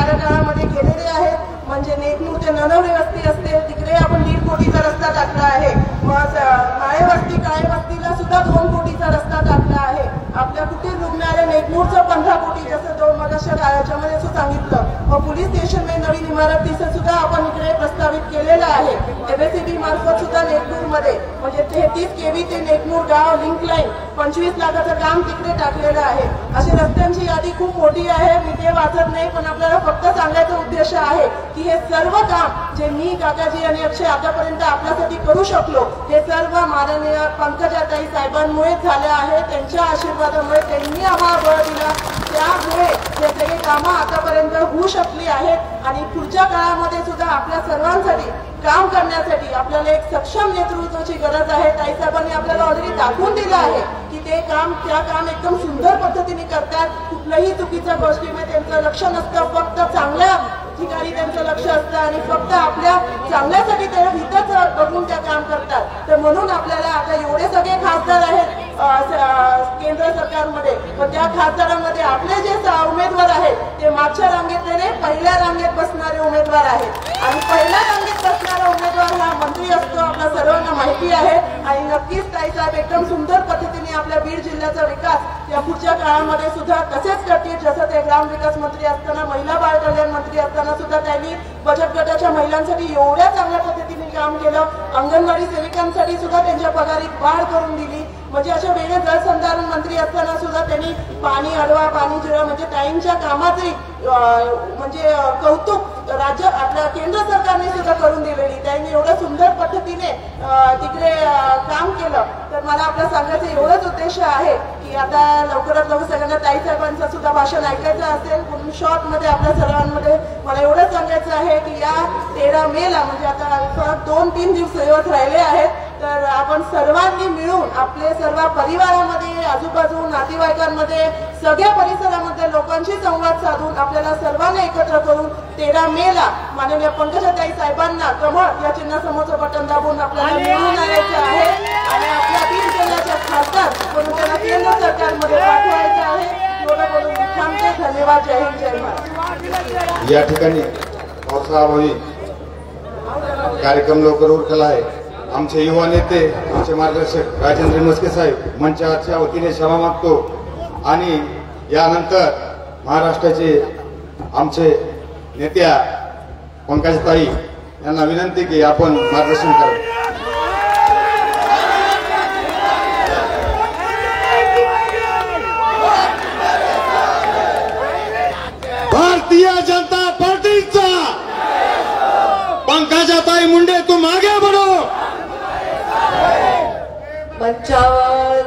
कार्यकाळामध्ये केलेले आहेत. म्हणजे नेकनूर ते ननवणे वस्ती असते तिकडे आपण 1.5 कोटीचा रस्ता टाकला आहे. मग काळे वस्तीला सुद्धा 2 कोटीचा रस्ता टाकला आहे. आपल्या कुटीर रुग्णालय नेकनूरचं 15 कोटी जसं दोन मगाच्या काळाच्यामध्ये सांगितलं. मग पोलीस स्टेशन मध्ये नवीन इमारत तिचं सुद्धा आपण इकडे प्रस्तावित केलेलं आहे. एमएससीबी मार्फत सुद्धा नेकनूरमध्ये म्हणजे 33 केव्ही ते नेकनूर गाव लिंक लाईन 25 लाखाचं काम तिकडे टाकलेलं आहे. अशी रस्त्यांची यादी खूप मोठी आहे. मी ते वाचत नाही पण आपल्याला फक्त सांगायचा उद्देश आहे की हे सर्व काम जे मी काकाजी आणि अक्षय आतापर्यंत आपल्यासाठी करू शकलो हे सर्व माननीय पंकजाताई साहेबांमुळे झाले आहे. त्यांच्या आशीर्वादामुळे त्यांनी आम्हाला बळ दिला. त्यामुळे हे सगळे कामं आतापर्यंत होऊ शकली आहेत आणि पुढच्या काळामध्ये सुद्धा आपल्या सर्वांसाठी काम करण्यासाठी आपल्याला एक सक्षम नेतृत्वाची गरज आहे. ताई साहेबांनी आपल्याला ऑलरेडी दाखवून दिलं आहे की ते काम एकदम सुंदर पद्धतीने करतात. कुठल्याही चुकीच्या गोष्टीमध्ये त्यांचं लक्ष नसतं. फक्त चांगल्या ठिकाणी त्यांचं लक्ष असतं आणि फक्त आपल्या चांगल्यासाठी ते हितच बघून त्या काम करतात. तर म्हणून आपल्याला आता एवढे सगळे खासदार आहेत केंद्र सरकारमध्ये पण त्या खासदारांमध्ये आपले जे उमेदवार आहेत ते मागच्या रांगेत नाही पहिल्या रांगेत बसणारे उमेदवार आहेत. आणि पहिल्या रांगेत बसणारा उमेदवार हा मंत्री असतो आपल्या सर्वांना माहिती आहे. आणि नक्कीच ताई साहेब एकदम सुंदर पद्धतीने आपल्या बीड जिल्ह्याचा विकास या पुढच्या काळामध्ये सुद्धा तसेच करतील. जसं ते ग्रामविकास मंत्री असताना महिला बाळ कल्याण मंत्री असताना सुद्धा त्यांनी बचत गटाच्या महिलांसाठी एवढ्या चांगल्या पद्धतीने काम केलं. अंगणवाडी सेविकांसाठी सुद्धा त्यांच्या पगारीत वाढ करून दिली. म्हणजे अशा वेगळे जलसंधारण मंत्री असताना सुद्धा त्यांनी पाणी अडवा पाणी जिरवा म्हणजे ताईंच्या कामाचे म्हणजे कौतुक राज्य आपल्या केंद्र सरकारने सुद्धा करून दिलेली. त्यांनी एवढ्या सुंदर पद्धतीने तिकडे काम केलं. तर मला आपल्या सांगायचं एवढंच उद्देश आहे की आता लवकरात लवकर सगळ्यांना ताई साहेबांचं सुद्धा भाषण ऐकायचं असेल म्हणून शॉर्ट मध्ये आपल्या सर्वांमध्ये मला एवढंच सांगायचं आहे की या 13 मेला म्हणजे आता 2-3 दिवस राहिले आहेत. तर आपण सर्वांनी मिळून आपले सर्व परिवारामध्ये आजूबाजू नातेवाईकांमध्ये सगळ्या परिसरामध्ये लोकांशी संवाद साधून आपल्याला सर्वांना एकत्र करून 13 मेला माननीय पंकजाताई साहेबांना कमळ या चिन्हासमोरचं बटन दाबून आपल्याला निवडून आणायचं आहे आणि आपल्या बीड जिल्ह्याच्या खासदार म्हणून त्यांना केंद्र सरकारमध्ये पाठवायचं आहे. एवढं बोलून मी थांबते. धन्यवाद. जय हिंद जय महाराष्ट्र. या ठिकाणी पावसाअभावी कार्यक्रम लवकर उरकला आहे. आमचे युवा नेते आमचे मार्गदर्शक राजेंद्र मस्के साहेब मंचाच्या वतीने क्षमा मागतो आणि यानंतर महाराष्ट्राचे आमचे नेत्या पंकजाताई यांना विनंती की आपण मार्गदर्शन करावे. भारतीय जनता पार्टीचा पंकजाताई मुंडे तुम आगे बढ़ो. मंचावर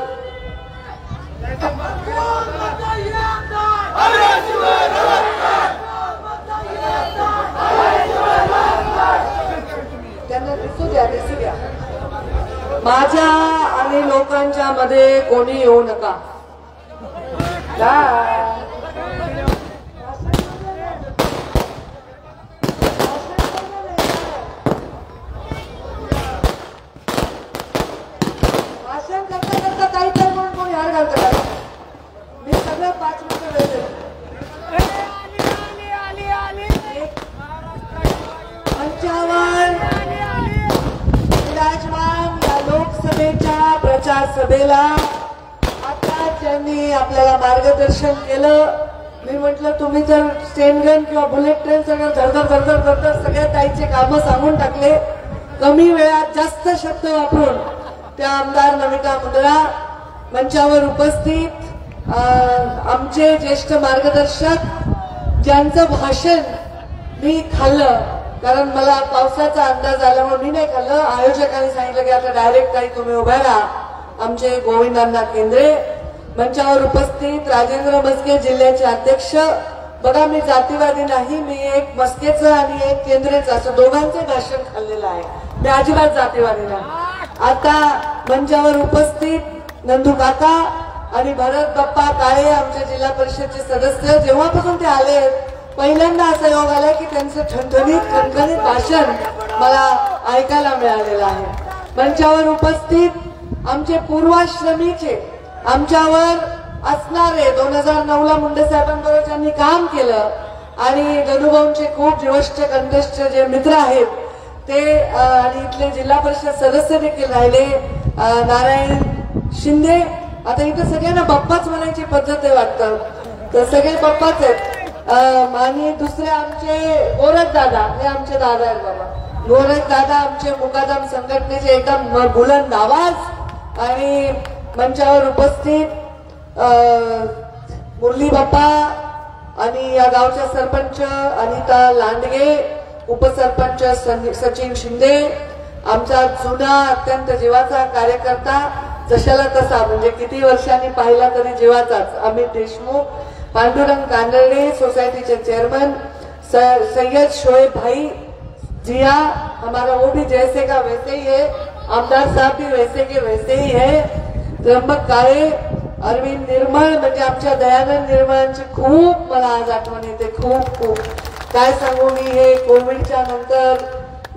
त्यांना दिसू द्या. माझ्या आणि लोकांच्या मध्ये कोणी येऊ नका. मी सगळं 5 मिनिटं वेळ मंचावर विराजमान या लोकसभेच्या प्रचार सभेला आता त्यांनी आपल्याला मार्गदर्शन केलं. मी म्हटलं तुम्ही जर स्टेनगन किंवा बुलेट ट्रेन सगळं धरधर सगळ्या ताईचे कामं सांगून टाकले. कमी वेळात जास्त शब्द वापरून त्या आमदार नमिता मुंदडा मंचावर उपस्थित आमचे ज्येष्ठ मार्गदर्शक ज्यांचं भाषण मी खाल्लं कारण मला पावसाचा अंदाज आल्यामुळे मी नाही खाल्लं. आयोजकांनी सांगितलं की आता डायरेक्ट काही तुम्ही उभा राहा. आमचे गोविंदांना केंद्रे मंचावर उपस्थित राजेंद्र मस्के जिल्ह्याचे अध्यक्ष. बघा मी जातीवादी नाही. मी एक मस्केचं आणि एक केंद्रेचं असं दोघांचे भाषण खाल्लेलं आहे. मी अजिबात जातीवादी नाही. आता मंचावर उपस्थित नंदू काका आणि भरत बाप्पा काळे आमच्या जिल्हा परिषदचे सदस्य जेव्हापासून ते आले पहिल्यांदा असा योग आला की त्यांचं ठणठणीत भाषण मला ऐकायला मिळालेलं आहे. मंचावर उपस्थित आमचे पूर्वाश्रमीचे आमच्यावर असणारे 2009ला मुंडे साहेबांबरोबर ज्यांनी काम केलं आणि गणुभाऊंचे खूप जीवष्ट कंठस्थ जे मित्र आहेत ते आणि इथले जिल्हा परिषद सदस्य देखील राहिले नारायण शिंदे. आता इथं सगळ्यांना बाप्पाच म्हणायची पद्धत आहे वाटतं, तर सगळे बाप्पाच आहेत. आणि दुसरे आमचे गोरख दादा, हे आमचे दादा आहेत बाबा. गोरख दादा आमचे मुकादम संघटनेचे एकदम बुलंद आवाज आणि मंचावर उपस्थित मुरली बाप्पा आणि या गावच्या सरपंच अनिता लांडगे, उपसरपंच सचिन शिंदे, आमचा जुना अत्यंत जीवाचा कार्यकर्ता जशाला तसा म्हणजे किती वर्षांनी पाहिला तरी जीवाचाच अमित देशमुख, पांडुरंग कांदळे सोसाइटी चेयरमैन सैयद शोएब भाई जिया, हमारा वो भी जैसे का वैसे ही है, आमदार साहब भी वैसे के वैसे ही है, त्र्यंबक काळे, अरविंद निर्मळ, म्हणजे आमच्या दयानंद निर्मळांची खूप मला आज आठवण येते. खूप खूप काय सांगू मी, हे कोविडच्या नंतर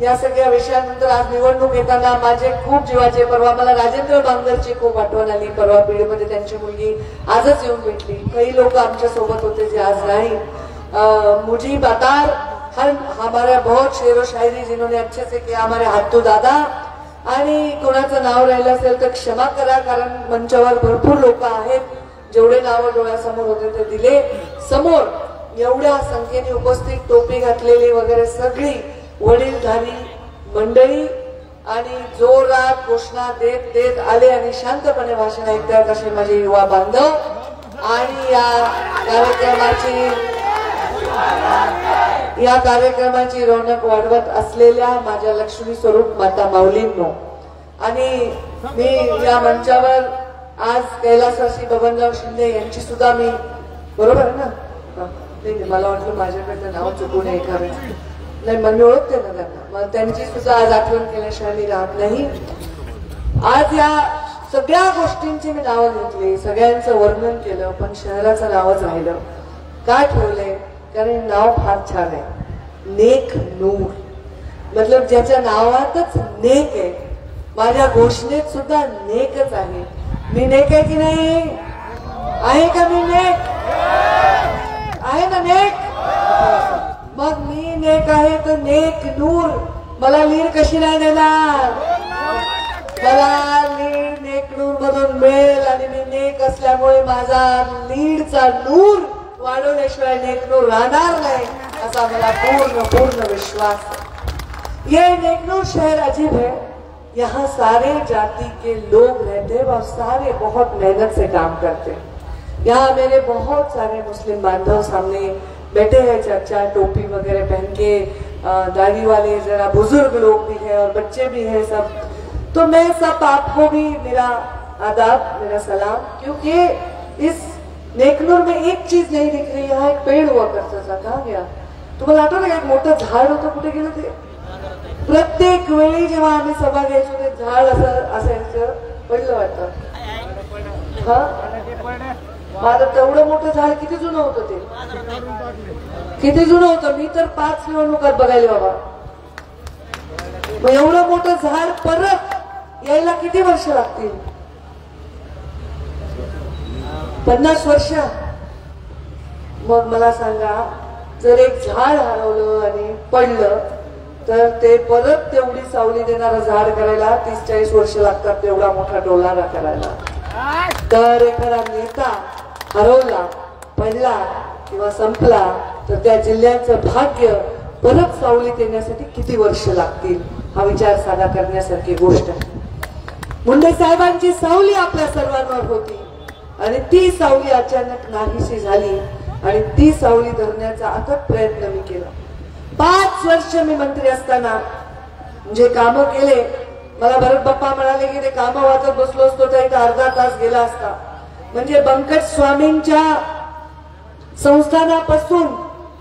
या सगळ्या विषयानंतर आज निवडणूक येताना माझे खूप जीवाचे. परवा मला राजेंद्र बांगरची खूप आठवण आली. परवा बीडमध्ये त्यांची मुलगी आजच येऊन भेटली. काही लोक आमच्या सोबत होते जे आज नाही. मुजीब अतार, हमारा बहुत शेरो शायरी जिन्होंने अच्छे से किया, हमारे हातू दादा. आणि कोणाचं नाव राहिलं असेल तर क्षमा करा, कारण मंचावर भरपूर लोक आहेत. जेवढे नाव डोळ्यासमोर होते ते दिले समोर. एवढ्या संख्येने उपस्थित, टोपी घातलेली वगैरे सगळी वडीलधारी मंडळी आणि जोरात घोषणा देत देत आले आणि शांतपणे भाषण ऐकतात असे माझे युवा बांधव. आणि या कार्यक्रमाची रौनक वाढवत असलेल्या माझ्या लक्ष्मी स्वरूप माता माऊलींनो, आणि मी या मंचावर आज कैलासवासी बबनराव शिंदे यांची सुद्धा मी, बरोबर आहे ना, मला वाटलं माझ्याकडे नाव चुकू नये एखादं, नाही मी ओळखते ना त्यांना, मग त्यांची सुद्धा आज आठवण केल्याशिवाय मी राहत नाही. आज या सगळ्या गोष्टींची मी नावं घेतली, सगळ्यांचं वर्णन केलं, पण शहराचं नावच राहिलं. काय ठेवलंय? कारण नाव फार छान आहे, नेक नूर. मतलब ज्याच्या नावातच नेक आहे. माझ्या घोषणेत सुद्धा नेकच आहे. मी नेक आहे की नाही? आहे का मी नेक? आहे ना नेक? मग मी नेक आहे तर नेक नूर मला लीड कशी नाही देणार? मला लीड नेक नूर मधून मिळेल आणि मी नेक असल्यामुळे माझा लीडचा नूर वाढवल्याशिवाय नेक नूर राहणार नाही असा मला पूर्ण विश्वास. ये नेकनूर शहर अजीब है. यहाँ सारे जाति के लोग रहते हैं और सारे बहुत मेहनत से काम करते हैं. यहाँ मेरे बहुत सारे मुस्लिम बांधव सामने बैठे हैं, चर्चा टोपी वगैरह पहन के, दाढ़ी वाले जरा बुजुर्ग लोग भी हैं और बच्चे भी हैं सब. तो मैं सब आपको भी मेरा आदाब, मेरा सलाम. क्योंकि इस नेकनूर में एक चीज नहीं दिख रही. यहाँ एक पेड़ हुआ करता था, कहाँ गया? तुम्हाला आठवतं का एक मोठं झाड होतं, कुठे गेलं ते? प्रत्येक वेळी जेव्हा आम्ही सभा घ्यायचो ते झाड असं असायचं, पडलं वाटतं. हा, माझं तेवढं मोठं झाड किती जुनं होतं ते, किती जुनं होतं. मी तर 5 निवडणुकात बघायला बाबा. मग एवढं मोठं झाड परत यायला किती वर्ष लागतील? 50 वर्ष. मग मला सांगा, जर एक झाड हरवलं आणि पडलं तर ते परत तेवढी सावली देणारं झाड करायला 30-40 वर्ष लागतात, तेवढा मोठा डोलारा करायला. तर एखादा नेता हरवला, पडला किंवा संपला तर त्या जिल्ह्याचं भाग्य परत सावली देण्यासाठी किती वर्ष लागतील? हा विचार साधा करण्यासारखी गोष्ट आहे. मुंडे साहेबांची सावली आपल्या सर्वांवर होती आणि ती सावली अचानक नाहीशी झाली आणि ती सावली धरण्याचा अथक प्रयत्न मी केला. 5 वर्ष मी मंत्री असताना जे काम केले, मला भरत बाप्पा म्हणाले की ते काम वाचत बसलो असतो तर एक अर्धा तास गेला असता. म्हणजे बंकट स्वामींच्या संस्थानापासून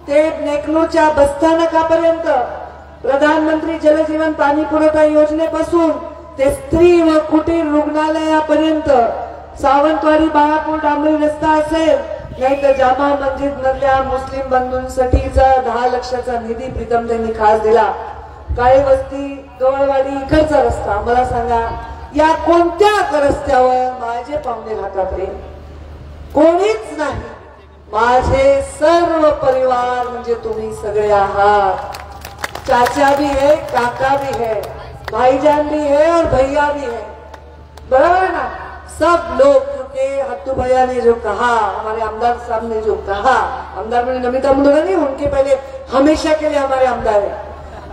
ते नेकनूरच्या बसस्थानकापर्यंत, प्रधानमंत्री जलजीवन पाणी पुरवठा योजनेपासून ते स्त्री व कुटीर रुग्णालयापर्यंत, सावंतवाडी बाळापूर डांबरी रस्ता असेल, नाहीतर जामा मस्जिद मधल्या मुस्लिम बंधूंसाठीचा 10 लाखाचा निधी प्रीतम त्यांनी खास दिला. काळे वस्ती गवळवाडी इकडचा रस्ता, मला सांगा या कोणत्या रस्त्यावर माझे पाहुणे राहतात रे? कोणीच नाही. माझे सर्व परिवार म्हणजे तुम्ही सगळे आहात. चाचा भी है, काका भी है, भाईजान भी है और भैया भी है. बराबर है ना. सब लोग, क्योंकि हट्टू भैया ने जो कहा, हमारे आमदार साहब ने जो कहा, आमदार में नमिता मुंडा नहीं, उनके पहले हमेशा के लिए हमारे आमदार है,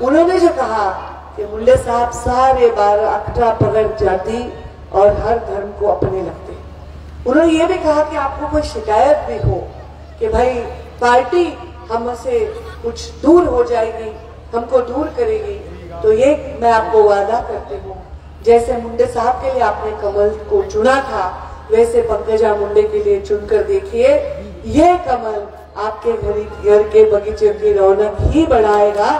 उन्होंने जो कहा कि मुंडे साहब सारे 18 पगड़ जाति और हर धर्म को अपने लगते. उन्होंने ये भी कहा कि आपको कोई शिकायत भी हो कि भाई पार्टी हमसे कुछ दूर हो जाएगी, हमको दूर करेगी, तो ये मैं आपको वादा करती हूँ, जैसे मुंडे साहब के लिए आपने कमल को चुना था, वैसे पंकजा मुंडे के लिए चुनकर देखिए. ये कमल आपके घर के बगीचे की रौनक ही बढ़ाएगा,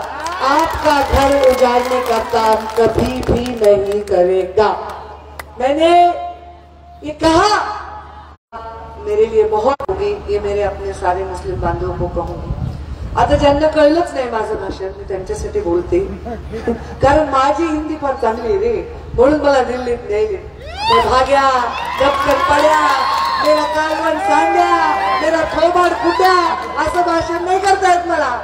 आपका घर उजाड़ने का काम कभी भी नहीं करेगा. मैंने ये कहा, मेरे लिए बहुत होगी, ये मेरे अपने सारे मुस्लिम बांधवों को कहूंगी. आता ज्यांना कळलंच नाही माझं भाषण, मी त्यांच्यासाठी बोलते, कारण माझी हिंदी फार चांगली रे, म्हणून मला दिल्लीत नेले. भाग्या, डबकन पड्या, मेरा कालवण सांड्या, मेरा थोबाड कुट्या, असं भाषण नाही करता येत मला.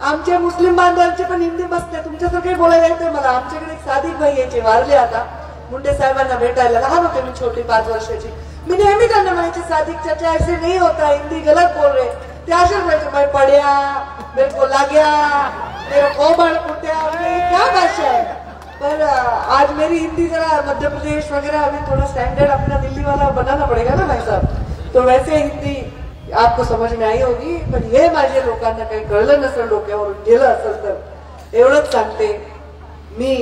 आमच्या मुस्लिम बांधवांची पण हिंदी बसते, तुमच्यासारखे बोलायला येते मला. आमच्याकडे एक सादिक भाई यायचे, वारले आता, मुंडे साहेबांना भेटायला. लहान होते मी, छोटी 5 वर्षाची. मी नेहमी त्यांना म्हणायचे, सादिक चाचा ऐसे नहीं होता, हिंदी गलत बोल रहे. ते असे बोलायचे, मैं पड्या, मेरे को लाग्या, मेरा थोबाड कुट्या, क्या भाषा है. पर आज मेरी हिंदी जरा मध्य प्रदेश वगैरह अभी थोड़ा स्टैंडर्ड अपना दिल्ली वाला बनाना पड़ेगा ना भाई साहब, तो वैसे हिंदी आपको समझ में आई होगी. पण हे माझ्या लोकांना काही कळलं नसेल, डोक्यावरून गेलं असेल तर एवढंच सांगते, मी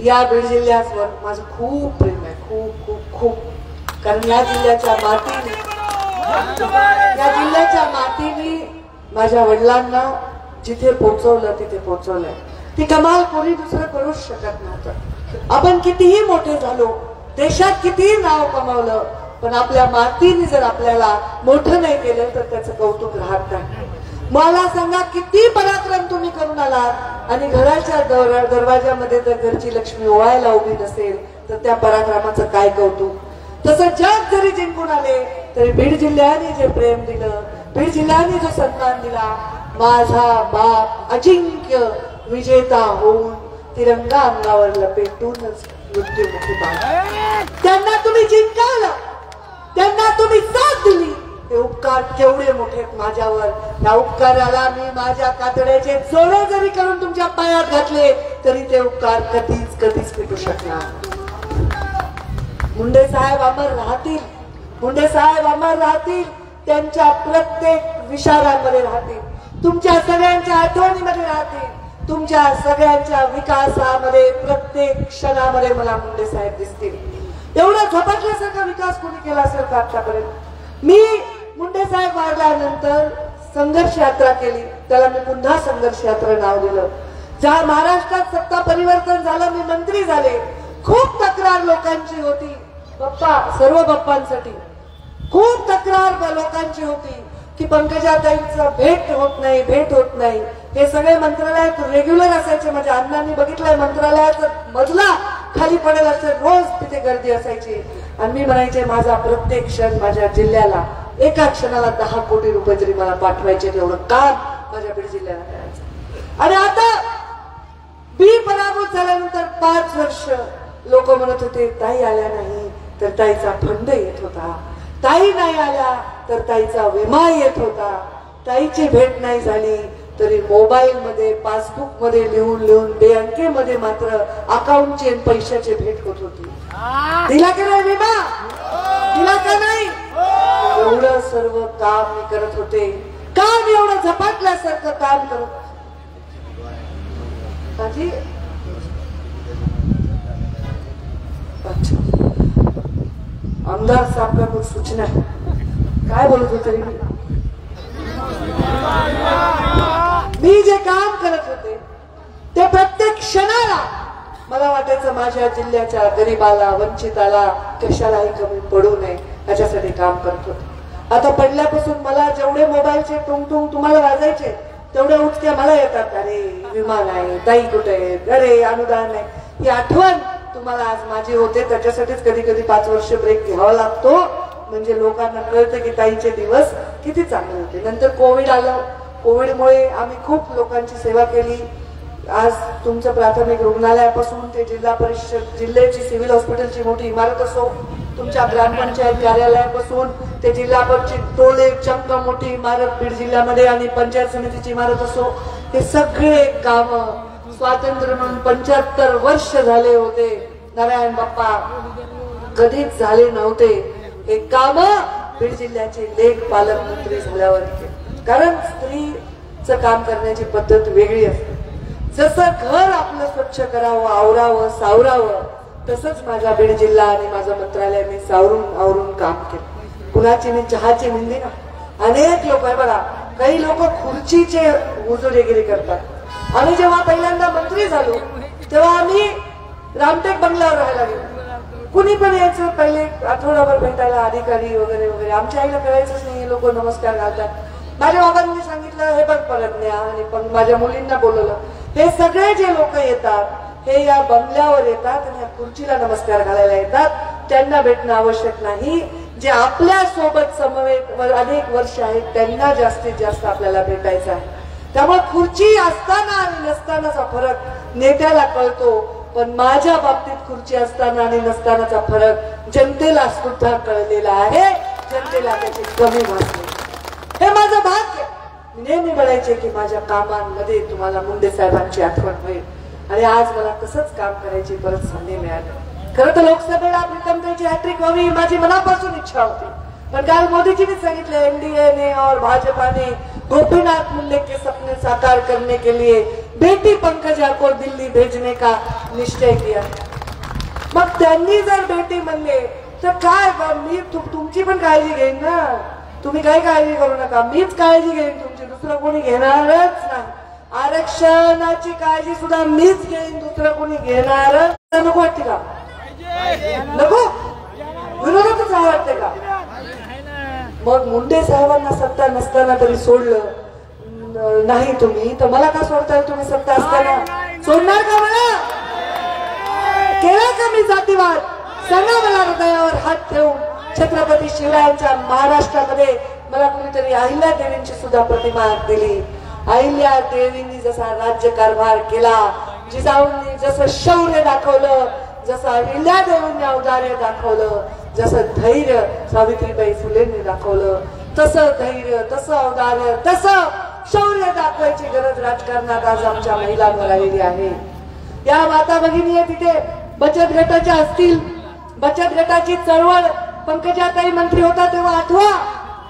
या बीड जिल्ह्यावर माझं खूप प्रेम आहे, खूप खूप खूप. कारण या जिल्ह्याच्या मातीने माझ्या वडिलांना जिथे पोहोचवलं तिथे पोहोचवलंय. ती कमाल कोणी दुसरं करूच शकत नव्हतं. आपण कितीही मोठे झालो, देशात कितीही नाव कमावलं, पण आपल्या मातीने जर आपल्याला मोठं नाही केलं तर त्याचं कौतुक राहत नाही. मला सांगा, किती पराक्रम तुम्ही करून आलात आणि घराच्या दरवाजामध्ये जर घरची लक्ष्मी ओवायला उभी नसेल तर त्या पराक्रमाचं काय कौतुक. तसं जग जरी जिंकून आले तरी बीड जिल्ह्याने जे प्रेम दिलं, बीड जिल्ह्याने जो सन्मान दिला, माझा बाप अजिंक्य विजेता होऊन तिरंगा अंगावर लपेटूनच मृत्युमुखी पावला. त्यांना तुम्ही जिंकवलं, त्यांना तुम्ही साथ दिली, ते उपकार केवढे मोठे माझ्यावर. त्या उपकाराला मी माझ्या कातड्याचे जोडे जरी करून तुमच्या पायात घातले तरी ते उपकार कधीच कधीच भेटू शकणार. मुंडे साहेब अमर राहतील, मुंडे साहेब अमर राहतील, त्यांच्या प्रत्येक विचारांमध्ये राहतील, तुमच्या सगळ्यांच्या आठवणीमध्ये राहतील, तुमच्या सगळ्यांच्या विकासामध्ये प्रत्येक क्षणामध्ये मला मुंडे साहेब दिसतील. एवढा झपाटल्यासारखा विकास कोणी केला असेल का आतापर्यंत. मी मुंडे साहेब वारल्यानंतर संघर्ष यात्रा केली, त्याला मी पुन्हा संघर्ष यात्रा नाव दिलं. ज्या महाराष्ट्रात सत्ता परिवर्तन झालं, मी मंत्री झाले, खूप तक्रार लोकांची होती, बाप्पा सर्व बाप्पांसाठी खूप तक्रार लोकांची होती की पंकजाताईंचं भेट होत नाही, भेट होत नाही. हे सगळे मंत्रालयात रेग्युलर असायचे. माझ्या अण्णांनी बघितलंय, मंत्रालयाचा मजला खाली पडेल असेल, रोज तिथे गर्दी असायची. आणि मी म्हणायचे, माझा प्रत्येक क्षण माझ्या जिल्ह्याला, एका क्षणाला 10 कोटी रुपये जरी मला पाठवायचे, तेवढं काम माझ्या बीड जिल्ह्याला करायचं. आणि आता बी पराभूत झाल्यानंतर 5 वर्ष लोक म्हणत होते, ताई आल्या नाही तर ताईचा फंड येत होता, ताई नाही आल्या तर ताईचा विमा येत होता, ताईची भेट नाही झाली तरी मोबाईल मध्ये, पासबुक मध्ये लिहून लिहून बँकेमध्ये मात्र अकाउंटची पैशाची भेट होत होती. दिला का नाही विमा, दिला का नाही. एवढं सर्व काम मी करत होते, काम एवढं झपाटल्यासारखं काम करत. अच्छा, आमदार साहब का कुछ सूचना है, काय बोलत होते मी जे काम करत होते ते प्रत्येक क्षणाला मला वाटायचं माझ्या जिल्ह्याच्या गरीबाला, वंचिताला कशालाही कमी पडू नये याच्यासाठी काम करत होते. आता पडल्यापासून मला जेवढे मोबाईलचे टुंग तुम्हाला वाजायचे तेवढ्या उचक्या मला येतात. अरे विमा नाही, ताई कुठे आहेत, अरे अनुदान नाही. ही आठवण तुम्हाला आज माझी होते, त्याच्यासाठीच कधी कधी 5 वर्ष ब्रेक घ्यावा लागतो. म्हणजे लोकांना कळतं की ताईचे दिवस किती चांगले होते. नंतर कोविड आलं. कोविडमुळे आम्ही खूप लोकांची सेवा केली. आज तुमचं प्राथमिक रुग्णालयापासून ते जिल्हा परिषद जिल्ह्याची सिव्हिल हॉस्पिटलची मोठी इमारत असो, तुमच्या ग्रामपंचायत कार्यालयापासून ते जिल्हा परिषद टोले चंक मोठी इमारत बीड जिल्ह्यामध्ये आणि पंचायत समितीची इमारत असो, हे सगळे काम स्वातंत्र्य म्हणून 75 वर्ष झाले होते. नारायण बाप्पा कधीच झाले नव्हते. हे काम बीड जिल्ह्याचे लेख पालकमंत्री झाल्यावर केले. कारण स्त्रीचं काम करण्याची पद्धत वेगळी असते. जसं घर आपलं स्वच्छ करावं, आवरावं, सावरावं, तसंच माझा बीड जिल्हा आणि माझं मंत्रालय मी सावरून आवरून काम केलं. कुणाची मी चहाची मिंदी ना. अनेक लोक आहे बघा, काही लोक खुर्चीचे हुजुरेगिरी करतात. आम्ही जेव्हा पहिल्यांदा मंत्री झालो तेव्हा आम्ही रामटेक बंगल्यावर राहायला गेलो. कुणी पण यायचं पहिले आठवडाभर भेटायला, अधिकारी वगैरे वगैरे. आमच्या आईला कळायचंच नाही हे लोक नमस्कार घालतात. माझ्या बाबांनी सांगितलं हे बघ परत न्या, आणि पण माझ्या मुलींना बोलवलं. हे सगळे जे लोक येतात हे या बंगल्यावर येतात आणि या खुर्चीला नमस्कार घालायला येतात. त्यांना भेटणं आवश्यक नाही. जे आपल्या सोबत समवेत अनेक वर्ष आहेत त्यांना जास्तीत जास्त आपल्याला भेटायचं आहे. त्यामुळे खुर्ची असताना आणि नसतानाचा फरक नेत्याला कळतो, पण माझ्या बाबतीत खुर्ची असताना आणि नसतानाचा फरक जनतेला सुद्धा कळलेला आहे. जनतेला त्याची कमी भासली. हे माझं भाग्य. मी नेहमी म्हणायचे की माझ्या कामांमध्ये तुम्हाला मुंडे साहेबांची आठवण होईल, आणि आज मला तसंच काम करायची परत संधी मिळाली. खरं तर लोकसभेला प्रीतमताईची हॅट्रिक व्हावी ही माझी मनापासून इच्छा होती. पण काल मोदीजींनी सांगितलं एनडीए ने और भाजपा ने गोपीनाथ मुंडे के सपने साकार करने के लिए बेटी पंकजा को दिल्ली भेजने का निश्चय किया. मग त्यांनी जर बेटी म्हणले तर काय, मी तुमची पण काळजी घेईन ना. तुम्ही काही काळजी करू नका, मीच काळजी घेईन तुमची, दुसरं कोणी घेणारच नाही. आरक्षणाची काळजी सुद्धा मीच घेईन, दुसरं कोणी घेणारच नको. वाटते का नको? विरोधातच वाटते का? मग मुंडे साहेबांना सत्ता नसताना तरी सोडलं नाही तुम्ही, तर मला का सोडताय तुम्ही सत्ता असताना? सोडणार का मला? केला का मी जातीवाद? सांगा मला हृदयावर हात ठेवून. छत्रपती शिवरायांच्या महाराष्ट्रामध्ये मला कुणीतरी अहिल्या देवींची सुद्धा प्रतिमा दिली. अहिल्या देवींनी जसा राज्य कारभार केला, जिजाऊंनी जसं शौर्य दाखवलं, जसं अहिल्या देवींनी औदार्य दाखवलं, जसं धैर्य सावित्रीबाई फुलेंनी दाखवलं, तसं धैर्य, तसं औदार्य, तसं शौर्य दाखवायची गरज राजकारणात आज आमच्या महिलांवर आलेली आहे. या माता भगिनी तिथे बचत गटाच्या असतील. बचत गटाची चळवळ पंकजाताई मंत्री होता तेव्हा आठवा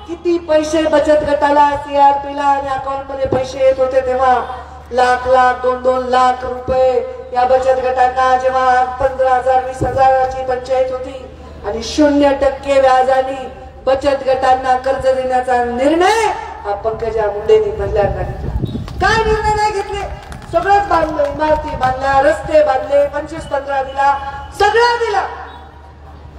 किती पैसे बचत गटाला, सीआरपीला आणि अकाउंट मध्ये पैसे येत होते. तेव्हा लाख लाख 2-2 लाख रुपये या बचत गटांना, जेव्हा 15,000 20,000ची पंचायत होती आणि 0% व्याजाने बचत गटांना कर्ज देण्याचा निर्णय हा पंकजा मुंडेंनी पहिल्यांदा घेतला. काय निर्णय नाही घेतले? सगळंच बांधलं, इमारती बांधल्या, रस्ते बांधले, 25-15 दिला, सगळं दिला.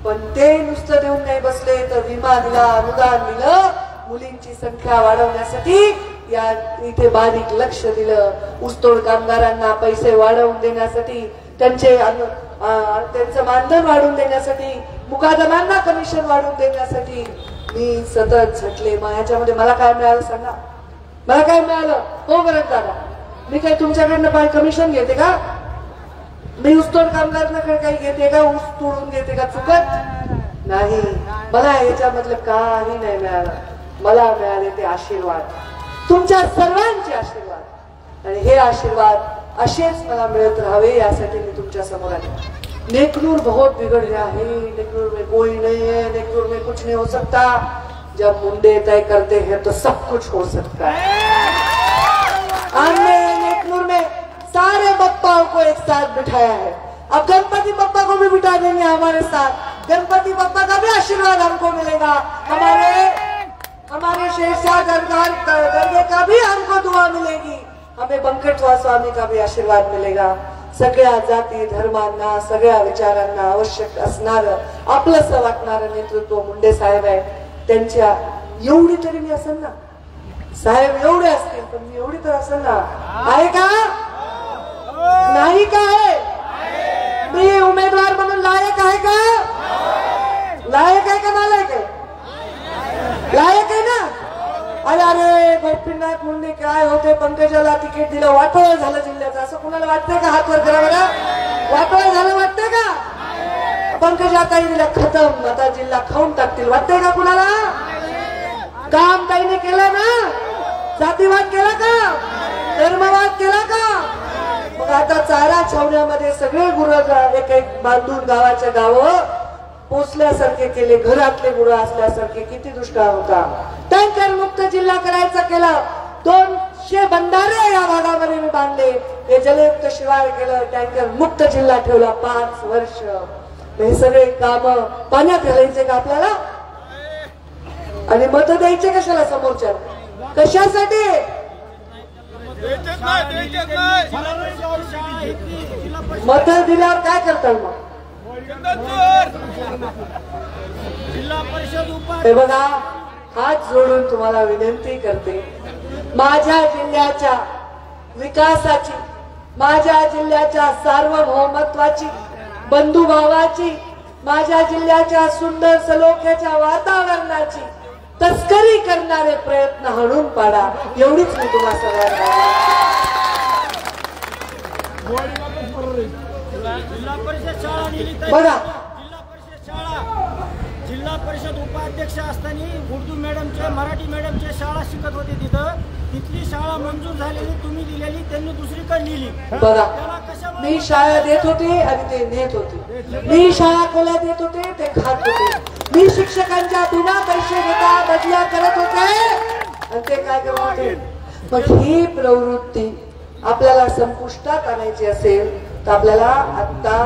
पण ते नुसतं देऊन नाही बसले, तर विमा दिला, अनुदान दिलं, मुलींची संख्या वाढवण्यासाठी या इथे बारीक लक्ष दिलं. ऊसतोड कामगारांना पैसे वाढवून देण्यासाठी, त्यांचं मानधन वाढवून देण्यासाठी, मुकादमांना कमिशन वाढवून देण्यासाठी मी सतत झटले. मग ह्याच्यामध्ये मला काय मिळालं सांगा? मला काय मिळालं? हो बरं दादा, मी काय तुमच्याकडनं काय कमिशन घेते का? मी ऊसतोड कामगारांकडे काही घेते का? ऊस तोडून घेते का? चुकत नाही. मला याच्यामधलं काही नाही मिळालं. मला मिळाले ते आशीर्वाद, तुमच्या सर्वांचे आशीर्वाद. आणि हे आशीर्वाद असेच मला मिळत राहावे यासाठी मी तुमच्या समोर आले. नेकनूर बहुत बिगड़ गया है, नेकनूर में कोई नहीं है, नेकनूर में कुछ नहीं हो सकता. जब मुंडे तय करते हैं तो सब कुछ हो सकता है. हमने नेकनूर में सारे बप्पाओं को एक साथ बिठाया है. अब गणपति बप्पा को भी बिठा देंगे हमारे साथ. गणपति बप्पा का भी आशीर्वाद हमको मिलेगा. हमारे शेरशाह दरगाह का भी हमको दुआ मिलेगी. हमें बंकटवा स्वामी का भी आशीर्वाद मिलेगा. सगळ्या जाती धर्मांना, सगळ्या विचारांना आवश्यक असणारं, आपलंसं वाटणारं नेतृत्व मुंडे साहेब आहे. त्यांच्या एवढी तरी मी असेल ना, साहेब एवढे असतील पण मी एवढी तर असेल ना. आहे का? नाही का? आहे. मी उमेदवार म्हणून लायक आहे का? लायक आहे का नालायक आहे? लायक आहे ना? अरे अरे गोपीनाथ मुंडे काय होते, पंकजाला तिकीट दिलं, वाटोळ झालं जिल्ह्याचं, असं कुणाला वाटतंय का? हात वर करा बघा. वाटोळ झालं वाटतंय का? पंकजा ताई दिला खतम, आता जिल्हा खाऊन टाकतील वाटतंय का कुणाला? काम ताईने केलं ना? जातीवाद केला का? धर्मवाद केला का? मग आता चारा छावण्यामध्ये सगळे गुरं एक एक बांधून गावाच्या गावं पोचल्यासारखे केले, घरातले गुरं असल्यासारखे. किती दुष्काळ होता. टँकर मुक्त जिल्हा करायचा केला. 200 बंधारे या भागामध्ये मी बांधले, हे जलयुक्त शिवार केलं, टँकर मुक्त जिल्हा ठेवला 5 वर्ष. हे सगळे काम पाण्यात घालायचे का आपल्याला? आणि मत द्यायचे कशाला समोरच्या? कशासाठी? मत दिल्यावर काय करतात मग? हे बघा, हात जोडून तुम्हाला विनंती करते, माझ्या जिल्ह्याच्या विकासाची, माझ्या जिल्ह्याच्या सार्वभौमत्वाची, बंधुभावाची, माझ्या जिल्ह्याच्या सुंदर सलोख्याच्या वातावरणाची तस्करी करणारे प्रयत्न हाणून पाडा, एवढीच मी तुम्हाला सगळ्यांना. बघा, जिल्हा परिषद उपाध्यक्ष असताना उर्दू मॅडमचे, मराठी मॅडमचे शाळा शिकत होते तिथं. तिथली शाळा मंजूर झालेली तुम्ही दिलेली, त्यांनी दुसरीकडे लिहिली. बघा, मी शाळा देत होते आणि ते नेत होते. मी शाळा खोल्या देत होते, ते खात होते. मी शिक्षकांच्या बिना पैसे देता बदल्या करत होते आणि ते काय करत होते. मग ही प्रवृत्ती आपल्याला संपुष्टात आणायची असेल तर आपल्याला आता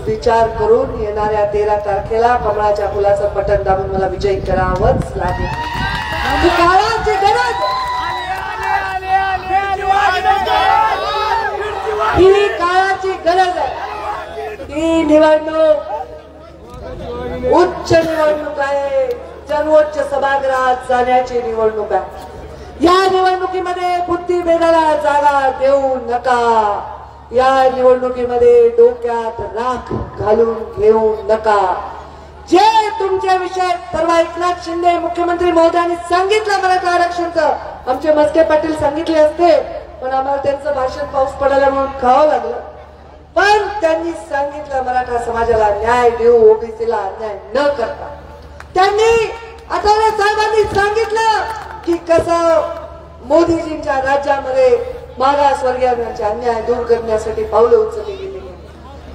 विचार करून येणाऱ्या 13 तारखेला कमळाच्या फुलाचं बटन दाबून मला विजयी करावंच लागेल. ही काळाची गरज, ही काळाची गरज आहे. ही निवडणूक उच्च निवडणूक आहे, सर्वोच्च सभागृहात जाण्याची निवडणूक आहे. या निवडणुकीमध्ये बुद्धिभेदाला जागा देऊ नका. या निवडणुकीमध्ये डोक्यात राख घालून घेऊ नका. जे तुमच्याविषयी परवा एकनाथ शिंदे मुख्यमंत्री महोदयांनी सांगितलं मराठा आरक्षणचं, आमचे मस्के पाटील सांगितले असते, पण आम्हाला त्यांचं भाषण पाऊस पडायला म्हणून खावं लागलं. पण त्यांनी सांगितलं मराठा समाजाला न्याय देऊ, ओबीसीला अन्याय न करता. त्यांनी आठवले साहेबांनी सांगितलं की कसं मोदीजींच्या राज्यामध्ये मागासवर्गीयांचे अन्याय दूर करण्यासाठी पावले उचलली गेली.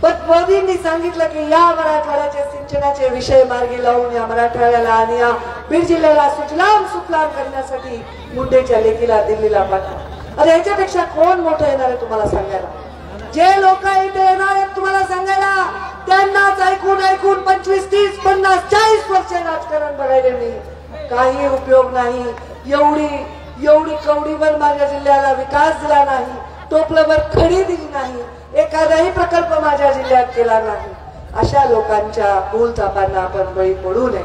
पण मोदींनी सांगितलं की या मराठवाड्याचे सिंचनाचे विषय मार्गी लावून या मराठवाड्याला आणि या बीड जिल्ह्याला सुजलाम सुफलाम करण्यासाठी मुंडेच्या लेखीला दिल्लीला पाठवा. अरे याच्यापेक्षा कोण मोठं येणार आहे तुम्हाला सांगायला? जे लोक इथे येणार आहेत तुम्हाला सांगायला, त्यांनाच ऐकून ऐकून 25, 30, 50, 40 वर्ष राजकारण बघायला मी काही उपयोग नाही. एवढी कवडीवर माझ्या जिल्ह्याला विकास दिला नाही, टोपलभर खडी दिली नाही, एखादाही प्रकल्प माझ्या जिल्ह्यात केला नाही. अशा लोकांच्या भूलथापांना आपण बळी पडू नये.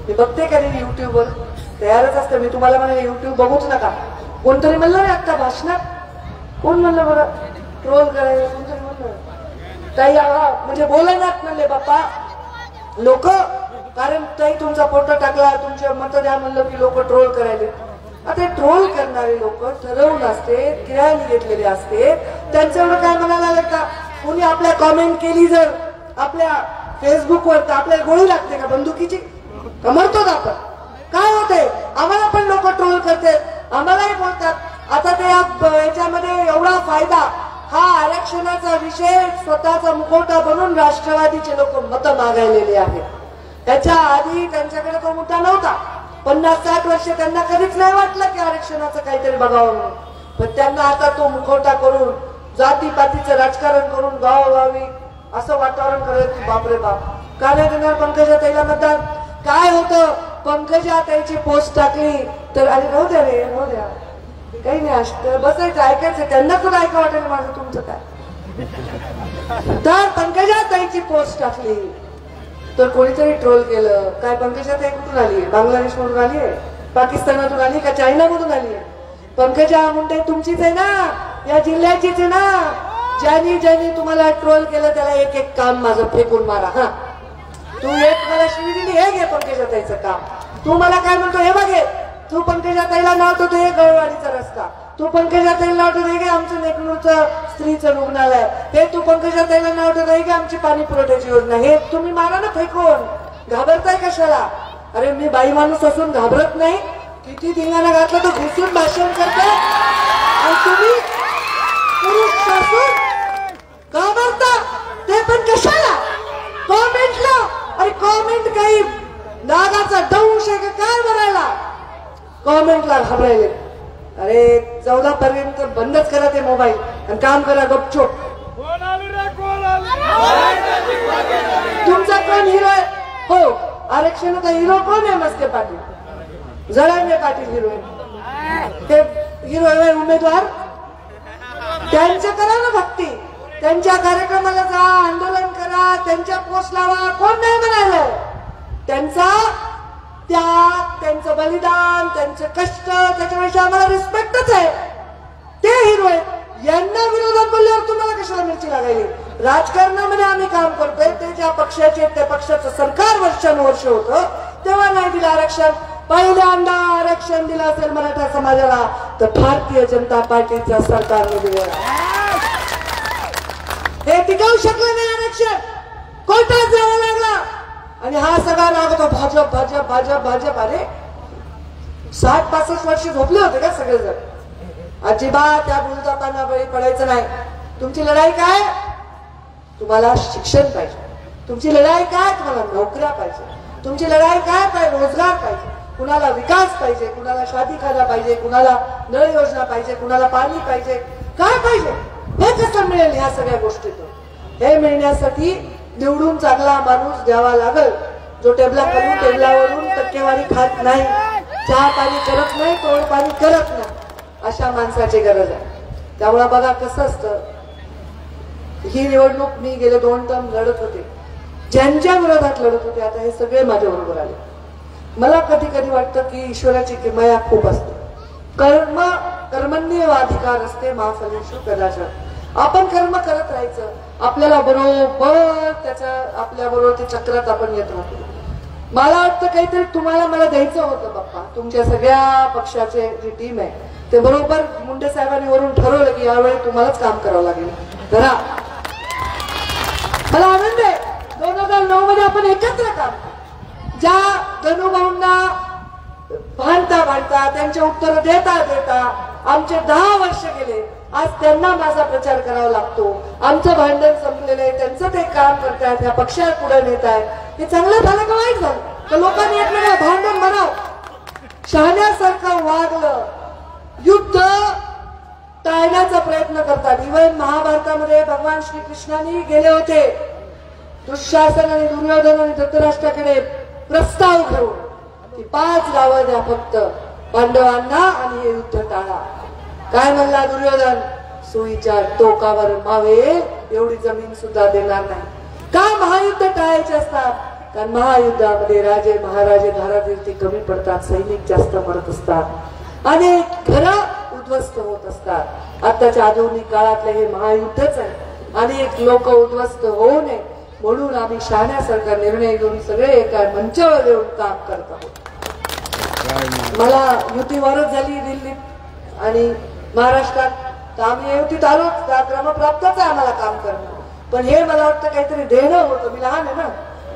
मी बघते कधी युट्यूबवर तयारच असते. मी तुम्हाला म्हणे युट्यूब बघूच नका. कोणतरी म्हणलं ना आता भाषणात, कोण म्हणलं बरं ट्रोल करायला, कोणतरी म्हणलं ताई म्हणजे बोलण्यात म्हणले बाप्पा लोक, कारण ताई तुमचा फोटो टाकला, तुमचे मत द्या म्हणलं की लोक ट्रोल करायले. आता ट्रोल करणारे लोक ठरवून असते, किरायाने घेतलेले असते, त्यांचं एवढं काय म्हणायला लागतं. कोणी आपल्या कॉमेंट केली जर आपल्या फेसबुकवर तर आपल्याला गोळी लागते का बंदुकीची? मरतोच आपण. काय होते, आम्हाला पण लोक ट्रोल करतात, आम्हालाही बोलतात. आता ते याच्यामध्ये एवढा फायदा, हा आरक्षणाचा विषय स्वतःचा मुखवटा बनून राष्ट्रवादीचे लोक मतं मागायलेले आहेत. त्याच्या आधी त्यांच्याकडे तो मुद्दा नव्हता. 50-60 वर्ष त्यांना कधीच नाही वाटलं की आरक्षणाचं काहीतरी बघावं म्हणून. पण त्यांना आता तो मुखवटा करून जातीपातीचं राजकारण करून गावोगावी असं वातावरण करत की बापरे बाप, का नाही देणार पंकजा ताईला मतदान? काय होतं, पंकजा ताईची पोस्ट टाकली तर अरे राहू द्या रे, राहू द्या, काही नाही असतं, बसायचं ऐकायचं. त्यांना पण ऐका वाटेल माझं तुमचं काय. तर पंकजा ताईची पोस्ट टाकली तर कोणीतरी ट्रोल केलं. काय पंकजा ताई कुठून आली? बांगलादेश मधून आली आहे, पाकिस्तानातून आली का चायना मधून आली आहे? पंकजा मुंडे तुमचीच आहे ना, या जिल्ह्याचीच आहे ना. ज्यांनी ज्यांनी तुम्हाला ट्रोल केलं त्याला एक एक काम माझं फेकून मारा. हा, तू एक मला शिवी दिली, हे घे पंकजा ताईचं काम. तू मला काय म्हणतो हे बघे, तू पंकजा ताईला नाव ठेवतो हे गवळवाडीचा रस्ता, तू पंकजा ताईला नाव ठेवतो हे आमचं नेकनूरचं स्त्रीचं रुग्णालय, हे तू पंकजा ताईला नाव ठेवतो हे आमची पाणी पुरवठ्याची योजना, हे तुम्ही मारा ना फेकून, घाबरताय कशाला? अरे मी बाई माणूस असून घाबरत नाही, किती धिंगाणा घातला तर घुसून भाषण करते, आणि तुम्ही पुरुष असून घाबरता ते पण कशाला? कॉमेंटला, अरे कॉमेंट काही नागाचा दंश आहे का काय म्हणायला? कॉमेंटला घाबरायले. अरे 14 पर्यंत बंदच करा ते मोबाईल आणि काम करा गपचूप. तुमचा कोण हिरो आहे? हो, आरक्षणाचा हिरो कोण आहे? मस्के पाटील, जरांगे पाटील हिरो आहे. ते हिरो आहे उमेदवार, त्यांच्या करा ना भक्ती, त्यांच्या कार्यक्रमाला जा, आंदोलन करा, त्यांच्या पोस्ट लावा, कोण नाही म्हणायला. त्यांचा त्याग, त्यांचं बलिदान, त्यांचे कष्ट, त्याच्यापेक्षा आम्हाला रिस्पेक्टच आहे. ते हिरो आहेत. यांना विरोधात बोलल्यावर तुम्हाला कशाला मिरची लागायली? राजकारणामध्ये आम्ही काम करतोय, ते ज्या पक्षाचे त्या पक्षाचं सरकार वर्षानुवर्ष होतं तेव्हा नाही दिलं आरक्षण. पहिल्यांदा आरक्षण दिलं असेल मराठा समाजाला तर भारतीय जनता पार्टीच्या सरकारने दिलं. हे टिकवू शकलं नाही आरक्षण, कोर्टात जावं लागला. आणि हा सगळा लागतो भाजप भाजप भाजप भाजप. अरे 60-65 वर्ष झोपले होते का सगळेजण? अजिबात त्या भूलथापांना बळी पडायचं नाही. तुमची लढाई काय? तुम्हाला शिक्षण पाहिजे. तुमची लढाई काय? तुम्हाला नोकऱ्या पाहिजे. तुमची लढाई काय? रोजगार पाहिजे. कुणाला विकास पाहिजे, कुणाला शादीखाना पाहिजे, कुणाला नळ योजना पाहिजे, कुणाला पाणी पाहिजे, काय पाहिजे? हे कसं मिळेल? ह्या सगळ्या गोष्टीतून हे मिळण्यासाठी निवडून चांगला माणूस द्यावा लागल, जो टेबलावरून टक्केवारी खात नाही, चहा पाणी करत नाही, तोड पाणी करत नाही, अशा माणसाची गरज आहे. त्यामुळे बघा कसं असतं, ही निवडणूक मी गेले 2 टर्म लढत होते, ज्यांच्या विरोधात लढत होते आता हे सगळे माझ्या बरोबर आले. मला कधी कधी वाटतं की ईश्वराची किमया खूप असते. कर्मण्य अधिकार असते महाफलेषु कदाचन. आपण कर्म करत राहायचं, आपल्याला बरोबर त्याच्या आपल्या बरोबर ते चक्रात आपण येत राहतो. मला वाटतं काहीतरी तुम्हाला मला द्यायचं होतं बाप्पा. तुमच्या सगळ्या पक्षाचे जी टीम आहे ते बरोबर मुंडे साहेबांनी वरून ठरवलं की यावेळी तुम्हालाच काम करावं लागेल. जरा मला आनंद आहे 2009 मध्ये आपण एकत्र काम केलं. ज्या गणूभाऊंना भांडता भांडता त्यांचे उत्तर देता देता आमचे 10 वर्ष गेले. आज त्यांना माझा प्रचार करावा लागतो. आमचं भांडण संपलेलं आहे, त्यांचं ते काम करतात, ह्या पक्षाला पुढे नेत आहे. हे चांगलं झालं का वाईट झालं? तर लोकांनी एकमेकांना भांडण बनाव शहाण्यासारखं वागलं, युद्ध टाळण्याचा प्रयत्न करतात. इव्हन महाभारतामध्ये भगवान श्रीकृष्णांनी गेले होते दुःशासन आणि दुर्योधन आणि धृतराष्ट्राकडे प्रस्ताव घेऊन की 5 गावं द्या फक्त पांडवांना आणि हे युद्ध टाळा. काय म्हणला दुर्योधन? सुईच्या टोकावर मावेल एवढी जमीन सुद्धा देणार नाही. का महायुद्ध टाळायचे असतात? कारण महायुद्धामध्ये राजे महाराजे धारातीर्थी कमी पडतात, सैनिक जास्त मरत असतात, अनेक घरं उद्ध्वस्त होत असतात. आताच्या आधुनिक काळातले हे महायुद्धच आहे. अनेक लोक उद्ध्वस्त होऊ नये म्हणून आम्ही शहाण्यासारखा निर्णय घेऊन सगळे एका मंचावर येऊन काम करत आहोत. मला युतीवरच झाली दिल्लीत आणि महाराष्ट्रात, तर आम्ही युतीत आलो, त्या क्रमप्राप्तच आहे आम्हाला काम करणं. पण हे मला वाटतं काहीतरी देणं होतं. मी लहान आहे ना,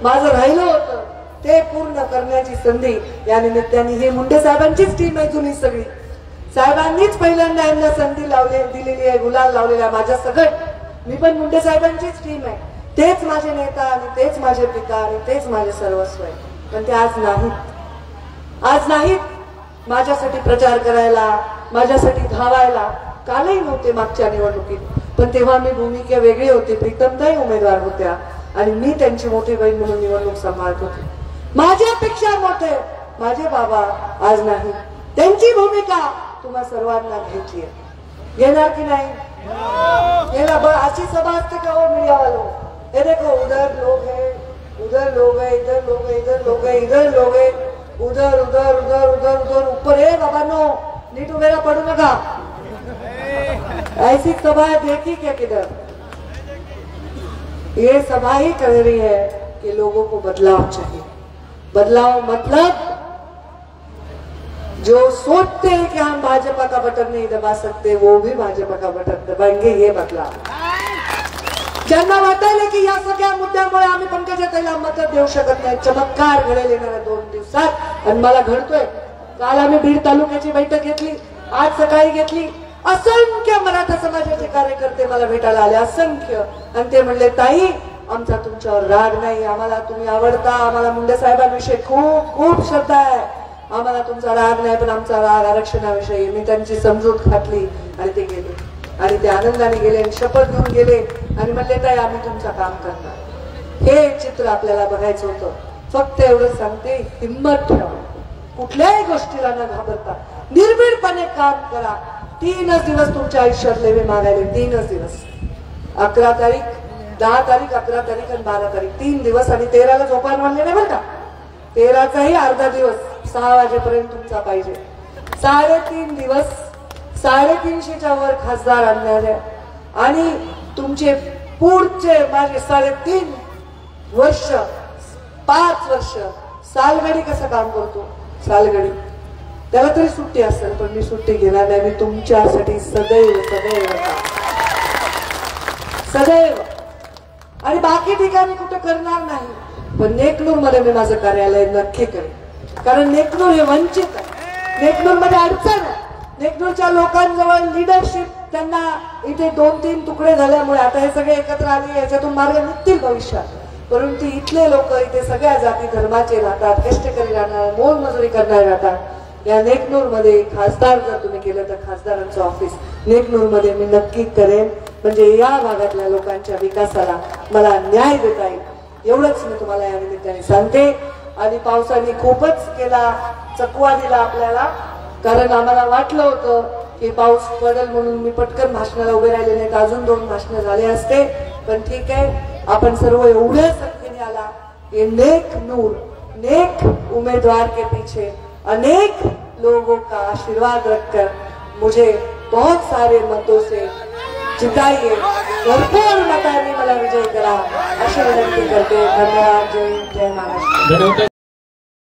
माझं राहिलं होतं ते पूर्ण करण्याची संधी या निमित्ताने. हे मुंडे साहेबांचीच टीम आहे जुनी सगळी. साहेबांनीच पहिल्यांदा यांना संधी दिलेली आहे, गुलाल लावलेला माझ्या सगळं. मी पण मुंडे साहेबांचीच टीम आहे. तेच माझे नेता आणि तेच माझे पिता आणि तेच माझे सर्वस्व आहे. पण ते आज नाहीत माझ्यासाठी प्रचार करायला, माझ्यासाठी धावायला. कालही नव्हते मागच्या निवडणुकीत, पण तेव्हा मी भूमिका वेगळी होती. प्रीतमताई उमेदवार होत्या आणि मी त्यांची मोठी बहीण म्हणून निवडणूक सांभाळत होते. माझ्यापेक्षा मोठे माझे बाबा आज नाही. त्यांची भूमिका तुम्हा सर्वांना घ्यायची आहे. घेणार की नाही? अशी सभा असते का हो मीडियावालों? ये देखो उधर लोग है, उधर लोग है, इधर लोग है, इधर लोग है, इधर लोग है, उधर उधर उधर उधर उधर ऊपर है बाबांनो, नीट उभेरा पडू नका. ऐसी सभा देखी क्या किधर? ये सभा ही कह रही है कि लोगों को बदलाव चाहिए. बदलाव मतलब जो सोचते हैं कि हम भाजपा का बटन नहीं दबा सकते वो भी भाजपा का बटन दबाएंगे, ये बदला। ज्यांना वाटायला की या सगळ्या मुद्द्यामुळे आम्ही पंकजाताईला मत देऊ शकत नाही, चमत्कार घडेल येणाऱ्या 2 दिवसात आणि मला घडतोय। काल आम्ही बीड तालुक्याची बैठक घेतली, आज सकाळी घेतली। असंख्य मराठा समाजाचे कार्यकर्ते मला भेटायला आले, असंख्य, आणि ते म्हणले ताई आमचा तुमच्यावर राग नाही, आम्हाला तुम्ही आवडता, आम्हाला मुंडे साहेबांविषयी खूप खूप श्रद्धा आहे, आम्हाला तुमचा राग नाही, पण आमचा राग आरक्षणाविषयी। मी त्यांची समजूत घातली आणि ते गेले, आणि ते आनंदाने गेले आणि शपथ घेऊन गेले आणि म्हणले ताई आम्ही तुमचं काम करणार। हे चित्र आपल्याला बघायचं होतं। फक्त एवढं सांगते, हिंमत ठेवा, कुठल्याही गोष्टीला न घाबरता निर्भीडपणे काम करा। 3च दिवस तुमच्या आयुष्यात लेवे मागायले, 3च दिवस, 11 तारीख, 10 तारीख, 11 तारीख आणि 12 तारीख, 3 दिवस, आणि 13ला झोपान म्हणले नाही बरं का, 13चाही अर्धा दिवस 6 वाजेपर्यंत तुमचा पाहिजे। 3.5 दिवस, 350च्या वर खासदार आणणारे, आणि तुमचे पुढचे माझे 3.5 वर्ष, 5 वर्ष सालगडी कसं काम करतो, सालगडी त्याला तरी सुट्टी असेल, पण मी सुट्टी घेणार नाही, मी तुमच्यासाठी सदैव सदैव सदैव, आणि बाकी ठिकाणी कुठे करणार नाही, पण नेकनूर मध्ये मी माझं कार्यालय नक्की करेन, कारण नेकनूर हे वंचित आहे, नेकनूर मध्ये अडचण आहे, नेकनूरच्या लोकांजवळ लिडरशिप, त्यांना इथे 2-3 तुकडे झाल्यामुळे आता हे सगळे एकत्र आले, याच्यातून मार्ग निघतील भविष्यात, परंतु इथले लोक इथे सगळ्या जाती धर्माचे राहतात, कष्टकरी राहणार, मोलमजुरी करणारे राहतात। या नेकनूर मध्ये खासदार जर तुम्ही केलं तर खासदारांचं ऑफिस नेकनूर मध्ये मी नक्की करेन, म्हणजे या भागातल्या लोकांच्या विकासाला मला न्याय देता येईल, एवढंच मी तुम्हाला या निमित्ताने सांगते। आणि पावसाने खूपच केला, चकवा दिला आपल्याला, कारण आम्हाला वाटलं होतं की पाऊस पडेल म्हणून मी पटकन भाषणाला उभे राहिले, नाही तर अजून 2 भाषणं झाले असते, पण ठीक आहे, आपण सर्व एवढ्या संख्येने आला, ये नेकनूर, नेक उम्मीदवार के पीछे अनेक लोगों का आशीर्वाद रखकर मुझे बहुत सारे मतों से जिताइए, भरपूर मतांनी मला विजय करा अशी विनंती करते। धन्यवाद। जय हिंद, जय महाराष्ट्र।